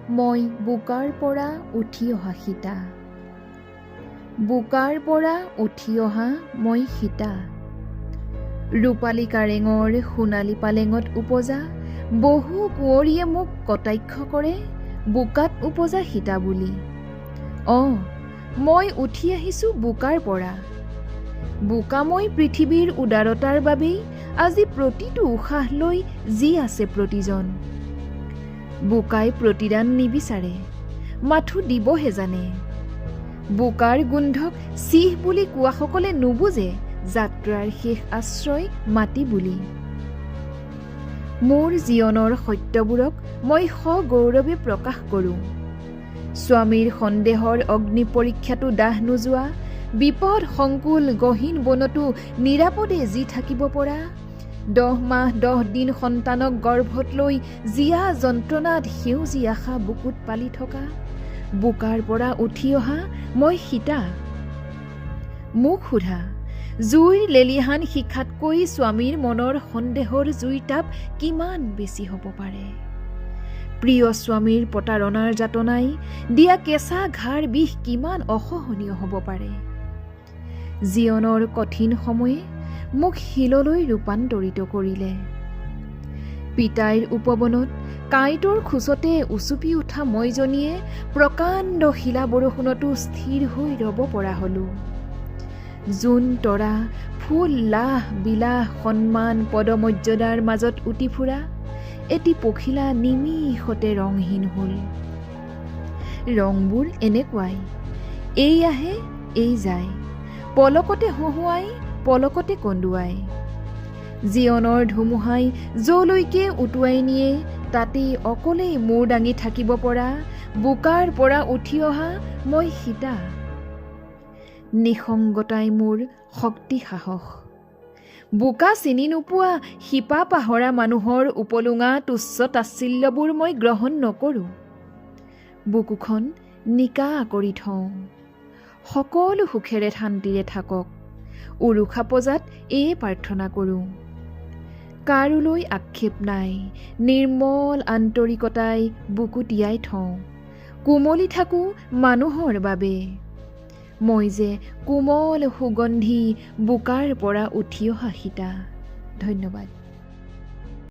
মই বোকাৰ পৰা উঠি অহা সীতা। বোকাৰ পৰা উঠি অহা মই সীতা। ৰূপালী কাৰেঙৰ সোণালী পালেঙত উপজা বহু কুঁৱৰীয়ে মোক কটাক্ষ কৰে বোকাত উপজা সীতা বুলি। মই উঠি আহিছোঁ বোকাৰ পৰা। বোকাময় পৃথিৱীৰ উদাৰতাৰ বাবেই আজি প্ৰতিটো উশাহ লৈ যি আছে প্ৰতিজন। বোকাই প্ৰতিদান নিবিচাৰে, মাথো দিবহে জানে। বোকাৰ গোন্ধক চিহ বুলি কোৱাসকলে নুবুজে যাত্ৰাৰ শেষ আশ্ৰয় মাটি বুলি। মোৰ জীৱনৰ সত্যবোৰক মই সগৌৰৱে প্ৰকাশ কৰোঁ। স্বামীৰ সন্দেহৰ অগ্নি পৰীক্ষাটো দাহ নোযোৱা, বিপদ সংকুল গহীন বনতো নিৰাপদে যি থাকিব পৰা, 10 মাহ 10 দিন সন্তানক গৰ্ভত লৈ জীয়া যন্ত্ৰণাত সেউজী আশা বুকুত পালি থকা বোকাৰ পৰা উঠি অহা মই সীতা। মোক সোধা, জুইৰ লেলিহান শিখাতকৈ স্বামীৰ মনৰ সন্দেহৰ জুইৰ তাপ কিমান বেছি হ'ব পাৰে? প্ৰিয় স্বামীৰ প্ৰতাৰণাৰ যাতনাই দিয়া কেঁচা ঘাৰ বিষ কিমান অসহনীয় হ'ব পাৰে? জীৱনৰ কঠিন সময়ে মোক শিললৈ ৰূপান্তৰিত কৰিলে। পিতাইৰ উপবনত কাঁইটৰ খোজতে উচুপি উঠা মইজনীয়ে প্ৰকাণ্ড শিলা বৰষুণতো স্থিৰ হৈ ৰ'ব পৰা হ'লোঁ। জোন তৰা, ফুল, লাহ বিলাহ, সন্মান, পদমৰ্যাদাৰ মাজত উটি ফুৰা এটি পখিলা নিমিষতে ৰংহীন হ'ল। ৰংবোৰ এনেকুৱাই, এই আহে এই যায়, পলকতে হহুৱাই পলকতে কন্দুৱাই। জীৱনৰ ধুমুহাই যলৈকে উটুৱাই নিয়ে তাতেই অকলেই মূৰ দাঙি থাকিব পৰা বোকাৰ পৰা উঠি অহা মই সীতা। নিসংগতাই মোৰ শক্তি সাহস। বোকা চিনি নোপোৱা শিপা পাহৰা মানুহৰ উপলুঙা তুচ্ছ তাচ্ছিল্যবোৰ মই গ্ৰহণ নকৰোঁ। বুকুখন নিকা কৰি থওঁ। সকলো সুখেৰে শান্তিৰে থাকক, উৰুষা পজাত এয়ে প্ৰাৰ্থনা কৰোঁ। কাৰোলৈ আক্ষেপ নাই, নিৰ্মল আন্তৰিকতাই বুকু তিয়াই থওঁ। কোমলি থাকোঁ মানুহৰ বাবে। মই যে কোমল সুগন্ধি বোকাৰ পৰা উঠি অহা সীতা। ধন্যবাদ।